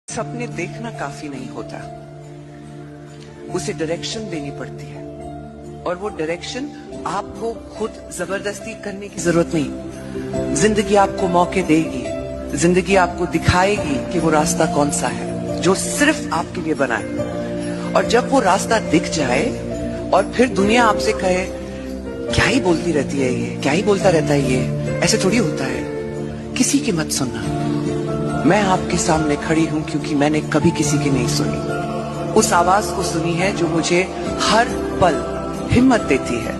सपने देखना काफी नहीं होता, उसे डायरेक्शन देनी पड़ती है। और वो डायरेक्शन आपको खुद जबरदस्ती करने की जरूरत नहीं। जिंदगी आपको मौके देगी, जिंदगी आपको दिखाएगी कि वो रास्ता कौन सा है जो सिर्फ आपके लिए बना है। और जब वो रास्ता दिख जाए और फिर दुनिया आपसे कहे क्या ही बोलती रहती है ये, क्या ही बोलता रहता है ये, ऐसे थोड़ी होता है, किसी की मत सुनना। मैं आपके सामने खड़ी हूं क्योंकि मैंने कभी किसी की नहीं सुनी। उस आवाज को सुनी है जो मुझे हर पल हिम्मत देती है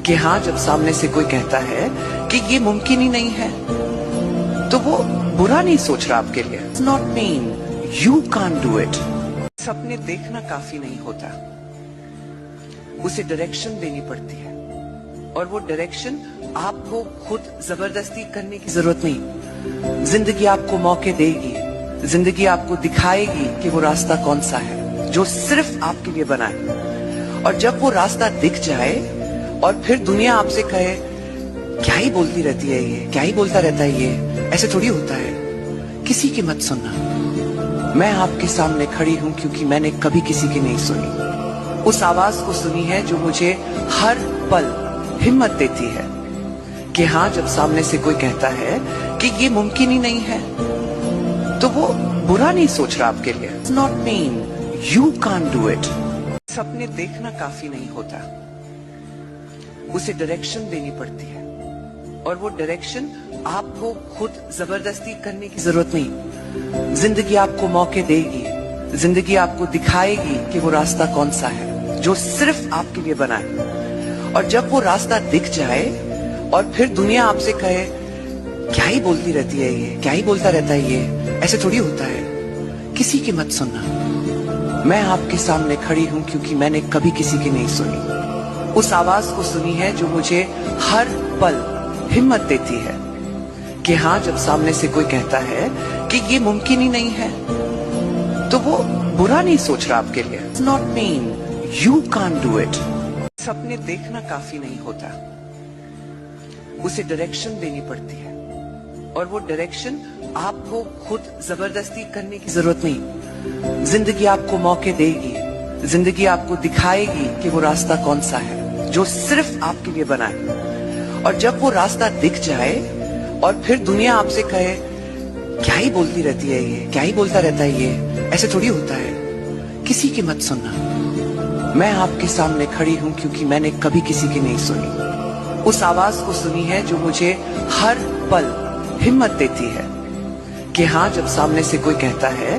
कि हाँ, जब सामने से कोई कहता है कि ये मुमकिन ही नहीं है, तो वो बुरा नहीं सोच रहा आपके लिए। It's not mean, you can't do it. सपने देखना काफी नहीं होता, उसे डायरेक्शन देनी पड़ती है। और वो डायरेक्शन आपको खुद जबरदस्ती करने की जरूरत नहीं। जिंदगी आपको मौके देगी, जिंदगी आपको दिखाएगी कि वो रास्ता कौन सा है जो सिर्फ आपके लिए बना है। और जब वो रास्ता दिख जाए और फिर दुनिया आपसे कहे क्या ही बोलती रहती है ये, क्या ही बोलता रहता है ये, ऐसे थोड़ी होता है, किसी की मत सुनना। मैं आपके सामने खड़ी हूं क्योंकि मैंने कभी किसी की नहीं सुनी। उस आवाज को सुनी है जो मुझे हर पल हिम्मत देती है कि हाँ, जब सामने से कोई कहता है कि ये मुमकिन ही नहीं है, तो वो बुरा नहीं सोच रहा आपके लिए। It's not mean, you can't do it. सपने देखना काफी नहीं होता, उसे डायरेक्शन देनी पड़ती है। और वो डायरेक्शन आपको खुद जबरदस्ती करने की जरूरत नहीं। जिंदगी आपको मौके देगी, जिंदगी आपको दिखाएगी कि वो रास्ता कौन सा है जो सिर्फ आपके लिए बना है। और जब वो रास्ता दिख जाए और फिर दुनिया आपसे कहे क्या ही बोलती रहती है ये, क्या ही बोलता रहता है ये, ऐसे थोड़ी होता है, किसी की मत सुनना। मैं आपके सामने खड़ी हूं क्योंकि मैंने कभी किसी की नहीं सुनी। उस आवाज को सुनी है जो मुझे हर पल हिम्मत देती है कि हाँ, जब सामने से कोई कहता है कि ये मुमकिन ही नहीं है, तो वो बुरा नहीं सोच रहा आपके लिए। It's not mean, you can't do it. सपने देखना काफी नहीं होता, उसे डायरेक्शन देनी पड़ती है। और वो डायरेक्शन आपको खुद जबरदस्ती करने की जरूरत नहीं। जिंदगी आपको मौके देगी, जिंदगी आपको दिखाएगी कि वो रास्ता कौन सा है जो सिर्फ आपके लिए बना है। और जब वो रास्ता दिख जाए और फिर दुनिया आपसे कहे क्या ही बोलती रहती है ये, क्या ही बोलता रहता है ये, ऐसे थोड़ी होता है, किसी की मत सुनना। मैं आपके सामने खड़ी हूं क्योंकि मैंने कभी किसी की नहीं सुनी। उस आवाज को सुनी है जो मुझे हर पल हिम्मत देती है कि हाँ, जब सामने से कोई कहता है